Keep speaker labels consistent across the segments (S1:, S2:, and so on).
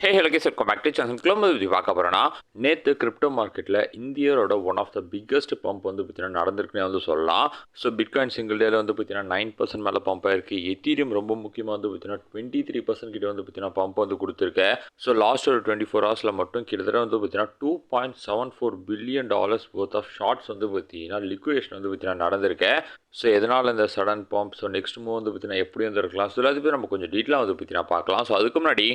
S1: Hello guys welcome back to channel கிளம்பு பார்க்க போகிறோன்னா நேற்று கிரிப்டோ மார்க்கெட்டில் இந்தியரோட one of the biggest pump வந்து பார்த்தீங்கன்னா நடந்திருக்குன்னே வந்து சொல்லலாம். ஸோ பிட்காயின் சிங்கிள் டேல வந்து பார்த்தீங்கன்னா 9% மேலே பம்ப் ஆயிருக்கு. எத்தீரியம் ரொம்ப முக்கியமாக வந்து பார்த்தீங்கன்னா 23% கிட்ட வந்து பார்த்தீங்கன்னா பம்ப் வந்து கொடுத்துருக்கு. ஸோ லாஸ்ட் ஒரு 24 ஹவர்ஸில் மட்டும் கிட்டத்தட்ட வந்து பார்த்தீங்கன்னா $2.74 worth ஆஃப் ஷார்ட்ஸ் வந்து பார்த்தீங்கன்னா லிக்விடேஷன் வந்து பார்த்தீங்கன்னா நடந்திருக்கு. ஸோ எதனால் இந்த sudden pump, so next move வந்து பார்த்தீங்கன்னா எப்படி வந்து இருக்கலாம், ஸோ எல்லாத்தையும் நம்ம கொஞ்சம் டீட்டெயிலாக வந்து பார்த்தீங்கன்னா பார்க்கலாம். ஸோ அதுக்கு முன்னாடி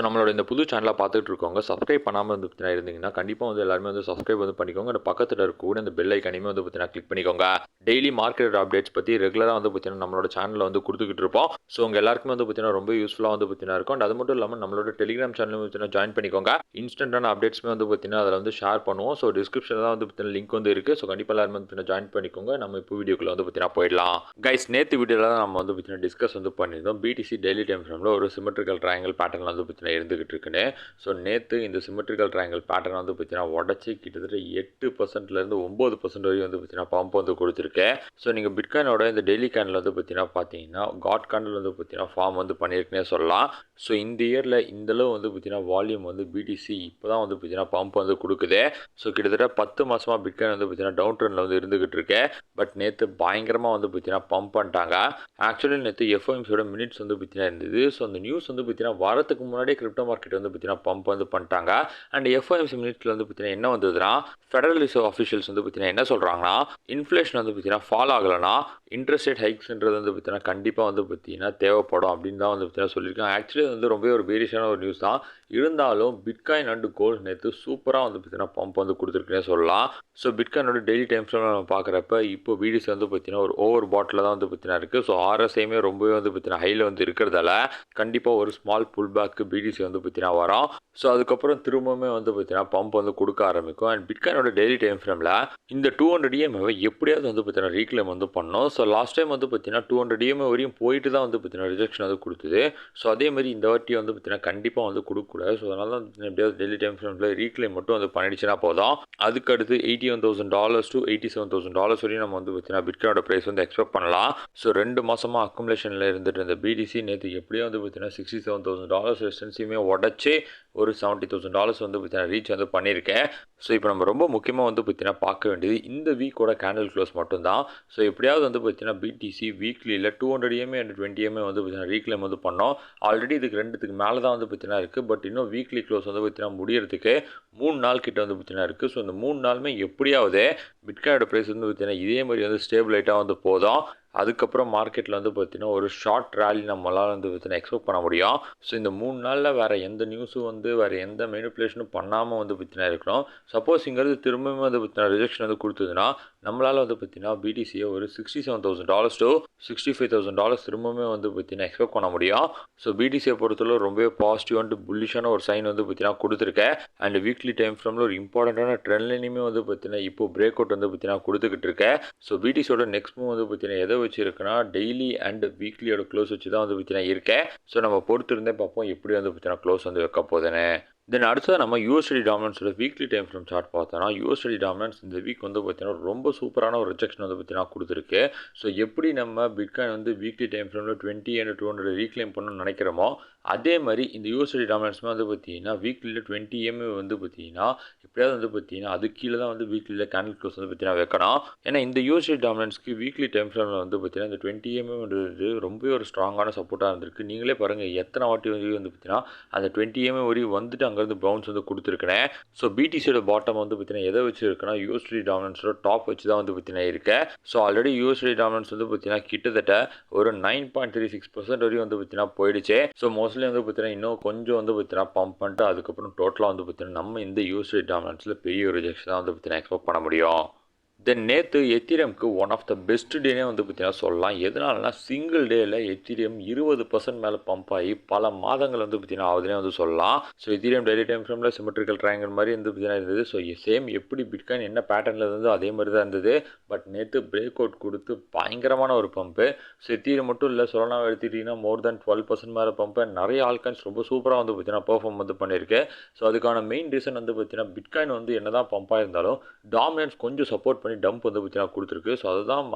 S1: நம்மளோட இந்த புது சேனலை பார்த்துட்டு இருக்கவங்க சப்ஸ்கிரைப் பண்ணாமல் வந்து பார்த்தீங்கன்னா இருந்தீங்கன்னா கண்டிப்பாக வந்து எல்லாருமே வந்து சப்ஸ்கிரைப் வந்து பண்ணிக்கோங்க. அந்த பக்கத்தில் இருக்கக்கூடிய இந்த பெல் ஐக்கானையுமே வந்து பார்த்தீங்கன்னா கிளிக் பண்ணிக்கோங்க. டெய்லி மார்க்கெட் அப்டேட்ஸ் பற்றி ரெகுலராக வந்து பார்த்தீங்கன்னா நம்மளோட சேனலில் வந்து கொடுத்துக்கிட்டு இருப்போம். ஸோ உங்கள் எல்லாருக்குமே வந்து பார்த்தீங்கன்னா ரொம்ப யூஸ்ஃபுல்லாக வந்து பார்த்தீங்கன்னா இருக்கும். அது மட்டும் இல்லாமல் நம்மளோட டெலிகிராம் சேனலும் பார்த்தீங்கன்னா ஜாயின் பண்ணிக்கோங்க. இன்ஸ்டன்டான அப்டேட்ஸ்மே வந்து பார்த்தீங்கன்னா அதில் வந்து ஷேர் பண்ணுவோம். ஸோ டிஸ்கிரிப்ஷனில் தான் வந்து பார்த்தீங்கன்னா லிங்க் வந்து இருக்குது. ஸோ கண்டிப்பாக எல்லாருமே வந்து பார்த்தீங்கன்னா ஜாயின் பண்ணிக்கோங்க. நம்ம இப்போ வீடியோக்குள்ள வந்து பார்த்தீங்கன்னா போயிடலாம். கைஸ், நேற்று வீடியோவில் தான் நம்ம வந்து பார்த்தீங்கன்னா டிஸ்கஸ் வந்து பண்ணியிருந்தோம். பிடிசி டெய்லி டைம் ஃப்ரேமில் ஒரு சிமெட்ரிக்கல் ட்ரையாங்கிள் பேட்டர்ன் வந்து பார்த்தீங்கன்னா இருந்துகிட்டு இருக்குன்னு. ஸோ நேற்று இந்த சிமெட்ரிக்கல் ட்ரையாங்கிள் பேட்டர்ன் வந்து பார்த்தீங்கன்னா உடச்சி கிட்டத்தட்ட 8%லேருந்து 9% வரையும் வந்து பார்த்தீங்கன்னா பம்ப் வந்து கொடுத்துருக்கேன். ஸோ நீங்கள் பிட்காயினோட இந்த டெய்லி கேண்டில் வந்து பார்த்தீங்கன்னா காட் கேண்டில் வந்து பார்த்தீங்கன்னா ஃபார்ம் வந்து பண்ணியிருக்குன்னே சொல்லலாம். ஸோ இந்த இயரில் இந்தளவு வந்து பார்த்தீங்கன்னா வால்யூம் வந்து பிடிசி இப்போ தான் வந்து பார்த்தீங்கன்னா பம்ப் வந்து கொடுக்குது. ஸோ கிட்டத்தட்ட 10 மாதமாக பிட்காயின் வந்து பார்த்தீங்கன்னா டவுன் ட்ரெண்டில் வந்து இருந்துகிட்டு இருக்கேன். பட் நேற்று பயங்கரமாக வந்து பார்த்தீங்கன்னா பம்ப் பண்ணிட்டாங்க. ஆக்சுவலி நேற்று எஃப்ஓஎம்சியோட மினிட்ஸ் வந்து பார்த்தீங்கன்னா இருந்தது. ஸோ அந்த நியூஸ் வந்து பார்த்தீங்கன்னா வாரத்துக்கு முன்னாடியே கிரிப்டோ மார்க்கெட் வந்து பார்த்தீங்கன்னா பம்ப் வந்து பண்ணிட்டாங்க. அண்ட் எஃப்ஓஎம்சி மினிட்ஸில் வந்து பார்த்தீங்கன்னா என்ன வந்ததுன்னா, ஃபெடரல் ரிசர்வ் அஃபிஷியல்ஸ் வந்து பார்த்தீங்கன்னா என்ன சொல்கிறாங்கன்னா, இன்ஃப்ளேஷன் வந்து பார்த்தீங்கன்னா ஃபால் ஆகலைன்னா இன்ட்ரெஸ்ட் ரேட் ஹைக்ஸ்ன்றது வந்து பார்த்தீங்கன்னா கண்டிப்பாக வந்து பார்த்தீங்கன்னா தேவைப்படும் அப்படின்னு தான் வந்து பார்த்தீங்கன்னா சொல்லியிருக்காங்க. ஆக்சுவலி வந்து ரொம்ப ஒரு பேரிஷான ஒரு நியூஸ் தான். இருந்தாலும் பிட்காயின் அண்ட் கோல்டு நேற்று சூப்பராக வந்து பார்த்தீங்கன்னா பம்ப் வந்து கொடுத்துருக்குன்னே சொல்லலாம். ஸோ பிட்காயினோட டெய்லி டைம்ஸில் நம்ம பார்க்குறப்ப இப்போ பிடிசி வந்து பார்த்தீங்கன்னா ஒரு ஓவர் பாட்டில் தான் வந்து பார்த்தீங்கன்னா இருக்குது. ஸோ ஆர்எஸ்ஐயுமே ரொம்பவே வந்து பார்த்தீங்கன்னா ஹையில் வந்து இருக்கிறதால கண்டிப்பாக ஒரு ஸ்மால் புல் பேக்கு பிடிசி வந்து பார்த்தீங்கன்னா வரும். ஸோ அதுக்கப்புறம் திரும்பவுமே வந்து பார்த்தீங்கன்னா பம்ப் வந்து கொடுக்க ஆரம்பிக்கும். அண்ட் பிட்காயினோட டெய்லி டைம் ஃப்ரேமில் இந்த 200 EMA எப்படியாவது வந்து பார்த்தீங்கன்னா ரீக்ளைம் வந்து பண்ணோம். ஸோ லாஸ்ட் டைம் வந்து பார்த்தீங்கன்னா 200 EMA வரையும் போயிட்டு தான் வந்து பார்த்தீங்கன்னா ரிஜெக்ஷன் வந்து கொடுத்தது. ஸோ அதே மாதிரி இந்த வாட்டி வந்து பார்த்தீங்கன்னா கண்டிப்பாக வந்து கொடுக்கக்கூடாது. ஸோ அதனால தான் எப்படியாவது டெய்லி டைம் ஃப்ரேமில் ரீக்ளைம் மட்டும் வந்து பண்ணிடுச்சுன்னா போதும். அதுக்கடுத்து $81,000 to $87,000 வரையும் நம்ம வந்து பார்த்தீங்கன்னா பிட்காயினோட ப்ரைஸ் வந்து எக்ஸ்பெக்ட் பண்ணலாம். ஸோ 2 மாதமாக அக்குமுலேஷனில் இருந்துட்டு இருந்த பிடிசி நேற்று எப்படியோ வந்து பார்த்தீங்கன்னா $67,000 ரெசிஸ்டன்ஸையுமே உடச்சி ஒரு $70,000 வந்து பார்த்தீங்கன்னா ரீச் வந்து பண்ணியிருக்கேன். ஸோ இப்போ நம்ம ரொம்ப முக்கியமாக வந்து பார்த்தீங்கன்னா பார்க்க வேண்டியது இந்த வீக்கோட கேண்டில் க்ளோஸ் மட்டும்தான். ஸோ எப்படியாவது வந்து பார்த்தீங்கன்னா பிடிசி வீக்லியில் 200 EMA அண்ட் 20 EMA வந்து பார்த்தீங்கன்னா ரீக்ளைம் வந்து பண்ணோம். ஆல்ரெடி இதுக்கு 2த்துக்கு மேலே தான் வந்து பார்த்தீங்கன்னா இருக்குது. பட் இன்னும் வீக்லி க்ளோஸ் வந்து பார்த்தீங்கன்னா முடியறதுக்கு 3 நாள் கிட்ட வந்து பார்த்தீங்கன்னா இருக்குது. ஸோ இந்த 3 நாளுமே எப்படியாவது பிட்காயினோட ப்ரைஸ் வந்து பார்த்தீங்கன்னா இதே மாதிரி வந்து ஸ்டேபிளைட்டாக வந்து போதும். அதுக்கப்புறம் மார்க்கெட்டில் வந்து பார்த்தீங்கன்னா ஒரு ஷார்ட் ரேலி நம்மளால் வந்து பார்த்தீங்கன்னா எக்ஸ்பெக்ட் பண்ண முடியும். ஸோ இந்த 3 நாளில் வேறு எந்த நியூஸும் வந்து வேறு எந்த மேனிப்புலேஷனும் பண்ணாமல் வந்து பார்த்தீங்கன்னா இருக்கணும். சப்போஸ் இங்கிறது திரும்பவும் வந்து பார்த்தீங்கன்னா ரிஜெக்ஷன் வந்து கொடுத்ததுன்னா நம்மளால் வந்து பார்த்தீங்கன்னா பிடிசியை ஒரு $67,000 to $65,000 திரும்பவுமே வந்து பார்த்தீங்கன்னா எக்ஸ்பெக்ட் பண்ண முடியும். ஸோ பிடிசியை பொறுத்தவரை ரொம்பவே பாசிட்டிவ் அண்ட் புல்லிஷான ஒரு சைன் வந்து பார்த்தீங்கன்னா கொடுத்துருக்கேன். அண்ட் வீக்லி டைம் ஃப்ரேமில் ஒரு இம்பார்ட்டண்ட்டான ட்ரெண்ட் லைனுமே வந்து பார்த்தீங்கன்னா இப்போ பிரேக் அவுட் வந்து பார்த்தீங்கன்னா கொடுத்துக்கிட்டு இருக்கேன். ஸோ பிடிசியோட நெக்ஸ்ட் மூவ் வந்து பார்த்தீங்கன்னா எதை வச்சுருக்குன்னா டெய்லி அண்ட் வீக்லியோட க்ளோஸ் வச்சு தான் வந்து பார்த்தீங்கன்னா இருக்கேன். ஸோ நம்ம பொறுத்திருந்தே பார்ப்போம் எப்படி வந்து பார்த்தீங்கன்னா க்ளோஸ் வந்து வைக்க போகுதுன்னு. தென் அடுத்தது நம்ம யூஎஸ்டி டாமினன்ஸோட வீக்லி டைம் ஃப்ரேம் சார்ட் பார்த்தோன்னா யூஎஸ்டி டாமினன்ஸ் இந்த வீக் வந்து பார்த்தீங்கன்னா ரொம்ப சூப்பரான ஒரு ரிஜெக்ஷன் வந்து பார்த்தீங்கன்னா கொடுத்துருக்கு. ஸோ எப்படி நம்ம பிட்காயின் வந்து வீக்லி டைம் ஃப்ரேமில் 20 and 200 ரீக்ளைம் பண்ணணும்னு நினைக்கிறோமோ அதே மாதிரி இந்த யூஎஸ்டி டாமினன்ஸ்மே வந்து பார்த்தீங்கன்னா வீக்லியில் 20 EMA வந்து பார்த்தீங்கன்னா எப்படியாவது வந்து பார்த்தீங்கன்னா அது கீழே தான் வந்து வீக்லியில் கேண்டில் க்ளோஸ் வந்து பார்த்தீங்கன்னா வைக்கணும். ஏன்னா இந்த யூஎஸ்டி டாமினன்ஸ்க்கு வீக்லி டைம் ஃப்ரேமில் வந்து பார்த்தீங்கன்னா இந்த 20 EMA வந்து ரொம்பவே ஒரு ஸ்ட்ராங்கான சப்போர்ட்டாக இருந்திருக்கு. நீங்களே பாருங்கள் எத்தனை வாட்டி வந்து பார்த்தீங்கன்னா அந்த 20 EMA வரையும் வந்துட்டு அங்கேருந்து பவுன்ஸ் வந்து கொடுத்துருக்கேன். ஸோ பிடிசியோட பாட்டம் வந்து பார்த்தீங்கன்னா எதை வச்சு இருக்குன்னா யூஎஸ்டி டாமினன்ஸோட டாப் வச்சு தான் வந்து பார்த்தீங்கன்னா இருக்கேன். ஸோ ஆல்ரெடி யூஎஸ்டி டாமினன்ஸ் வந்து பார்த்தீங்கன்னா கிட்டத்தட்ட ஒரு 9.36% வரையும் வந்து பார்த்தீங்கன்னா போயிடுச்சு. ஸோ மோஸ்ட்லி வந்து பார்த்தீங்கன்னா இன்னும் கொஞ்சம் வந்து பார்த்தீங்கன்னா பம்ப் பண்ணிட்டு அதுக்கப்புறம் டோட்டலாக வந்து பார்த்தீங்கன்னா நம்ம இந்த யூஎஸ்டி டாமினன்ஸில் பெரிய ஒரு ரிஜெக்ஷன் தான் வந்து பார்த்தீங்கன்னா எக்ஸ்பெக்ட் பண்ண முடியும். தென் நேற்று எத்திரியம்க்கு ஒன் ஆஃப் த பெஸ்ட் டேனே வந்து பார்த்தீங்கன்னா சொல்லலாம். எதனாலனா சிங்கிள் டேயில் எத்திரியம் 20% மேலே பம்ப் ஆகி பல மாதங்கள் வந்து பார்த்தீங்கன்னா ஆகுதுனே வந்து சொல்லலாம். ஸோ எத்திரியம் டெய்லி டைம் ஃப்ரேமில் சிமெட்ரிக்கல் ட்ரையாங்கிள் மாதிரி வந்து பார்த்தீங்கன்னா இருந்தது. ஸோ சேம் எப்படி பிட்காயின் என்ன பேட்டர்னில் இருந்ததோ அதே மாதிரி தான் இருந்தது. பட் நேற்று பிரேக் அவுட் கொடுத்து பயங்கரமான ஒரு பம்ப்பு. ஸோ எத்திரியம் மட்டும் இல்லை, சொல்லலாம் எடுத்துக்கிட்டிங்கன்னா மோர் தேன் 12% மேலே பம்ப்பு. நிறைய ஆல்காயின்ஸ் ரொம்ப சூப்பராக வந்து பார்த்தீங்கன்னா பெர்ஃபார்ம் வந்து பண்ணியிருக்கு. ஸோ அதுக்கான மெயின் ரீசன் வந்து பார்த்தீங்கன்னா பிட்காயின் வந்து என்ன தான் பம்பாக இருந்தாலும் டாமினன்ஸ் கொஞ்சம் சப்போர்ட் பண்ணி டம்ப் வந்து பார்த்தீங்கன்னா கொடுத்துருக்கு. ஸோ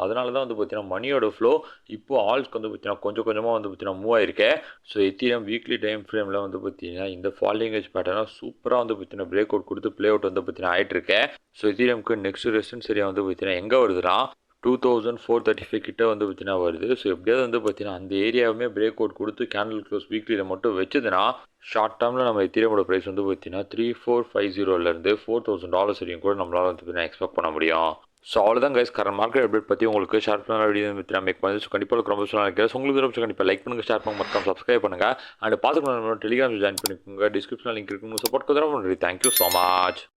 S1: அதனால தான் வந்து பார்த்தீங்கன்னா மணியோட ஃப்ளோ இப்போ ஆல்ஸ்க்கு வந்து பார்த்தீங்கன்னா கொஞ்சம் கொஞ்சமாக வந்து பார்த்தீங்கன்னா மூவ் ஆயிருக்கு. ஸோ எத்தீரியம் வீக்லி டைம் ஃப்ரேமில் வந்து பார்த்தீங்கன்னா இந்த ஃபாலிங் ஏஜ் பேட்டர்னா சூப்பராக வந்து பார்த்தீங்கன்னா பிரேக் அவுட் கொடுத்து ப்ளே அவுட் வந்து பார்த்தீங்கன்னா ஆயிட்டு இருக்கு. ஸோ எத்தீரியம்க்கு நெக்ஸ்ட் ரெசிஸ்டன்ஸ் ஏரியா வந்து பார்த்தீங்கன்னா எங்கே வருதுன்னா 2435 கிட்ட வந்து பார்த்தீங்கன்னா வருது. ஸோ எப்படியாவது வந்து பார்த்தீங்கன்னா அந்த ஏரியாவுமே பிரேக் அவுட் கொடுத்து கேண்டில் க்ளோஸ் வீக்லியில் மட்டும் வச்சதுன்னா ஷார்ட் டேர்மில் நம்ம எத்தீரியமோட ப்ரைஸ் வந்து பார்த்தீங்கன்னா 3450 $4,000 வரையும் கூட நம்மளால் வந்து பார்த்தீங்கன்னா எக்ஸ்பெக்ட் பண்ண முடியும். ஸோ அவ்வளோதான் கைஸ், கரண்ட் மார்க்கெட் அப்டேட் பற்றி உங்களுக்கு ஷேர் பண்ண வீடியோ பற்றி மேக் பண்ணி ஸோ கண்டிப்பாக ரொம்ப சொல்ல நினைக்கிறேன். உங்களுக்கு ரொம்ப கண்டிப்பாக லைக் பண்ணுங்கள், ஷேர் பண்ணுங்கள், மறக்காம சப்ஸ்கிரைப் பண்ணுங்கள். அண்ட் பார்த்துக்கணும் டெலிகிராம் ஜாயின் பண்ணிக்கோங்க. டிஸ்கிரிப்ஷனில் லிங்க் இருக்குங்க. சப்போர்ட் கொடுத்துறோம். Thank you so much.